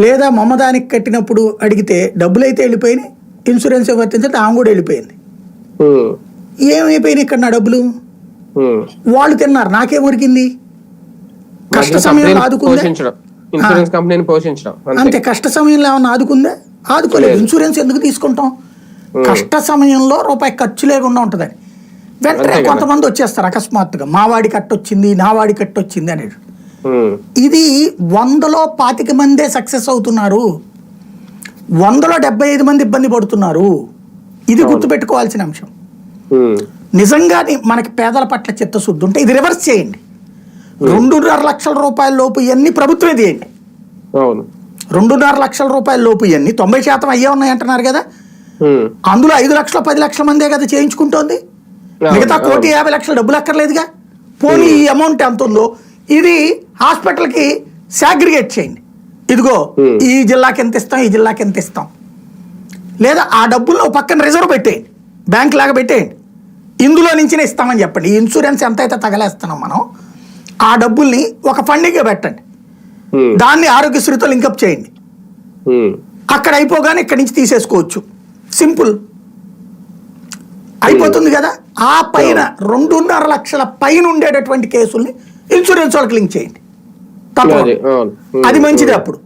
లేదా మమ్మదానికి కట్టినప్పుడు అడిగితే డబ్బులు అయితే వెళ్ళిపోయినాయి, ఇన్సూరెన్స్ వర్తించే ఆమె కూడా వెళ్ళిపోయింది. ఏమైపోయినాయి ఇక్కడ నా డబ్బులు? వాళ్ళు తిన్నారు, నాకేం ఉరికింది? కష్ట సమయంలో ఆదుకుందా? అంతే. కష్ట సమయంలో ఏమన్నా ఆదుకుందా? ఆదుకోలేదు. ఇన్సూరెన్స్ ఎందుకు తీసుకుంటాం? కష్ట సమయంలో రూపాయి ఖర్చు లేకుండా ఉంటుందని. వెంటనే కొంతమంది వచ్చేస్తారు అకస్మాత్తుగా, మా వాడి కట్టొచ్చింది, నా వాడి కట్టొచ్చింది అనేది. ఇది 100లో 25 మందే సక్సెస్ అవుతున్నారు, 100లో 75 మంది ఇబ్బంది పడుతున్నారు. ఇది గుర్తుపెట్టుకోవాల్సిన అంశం. నిజంగా మనకి పేదల పట్ల చిత్తశుద్ధి ఉంటే ఇది రివర్స్ చేయండి. 2.5 లక్షల రూపాయల లోపు ఇవన్నీ ప్రభుత్వమే తీయండి. 2.5 లక్షల రూపాయల లోపు ఇవన్నీ 90% అయ్యే ఉన్నాయి అంటున్నారు కదా. అందులో 5 లక్షల 10 లక్షల మందే కదా చేయించుకుంటోంది. మిగతా 1,50,00,000 డబ్బులు అక్కర్లేదుగా. పోనీ ఈ అమౌంట్ ఎంత ఉందో ఇది హాస్పిటల్కి సాగ్రిగేట్ చేయండి. ఇదిగో ఈ జిల్లాకి ఎంత ఇస్తాం, ఈ జిల్లాకి ఎంత ఇస్తాం. లేదా ఆ డబ్బుల్లో పక్కన రిజర్వ్ పెట్టేయండి, బ్యాంక్ లాగా పెట్టేయండి. ఇందులో నుంచినే ఇస్తామని చెప్పండి. ఈ ఇన్సూరెన్స్ ఎంత అయితే తగలేస్తున్నాం మనం, ఆ డబ్బుల్ని ఒక ఫండింగ్గా పెట్టండి. దాన్ని ఆరోగ్యశ్రీతో లింకప్ చేయండి. అక్కడ అయిపోగానే ఇక్కడి నుంచి తీసేసుకోవచ్చు. సింపుల్ అయిపోతుంది కదా. ఆ పైన 2.5 లక్షల పైన ఉండేటటువంటి కేసుల్ని ఇన్సూరెన్స్ వాళ్ళకి లింక్ చేయండి. తప్ప అది మంచిది. అప్పుడు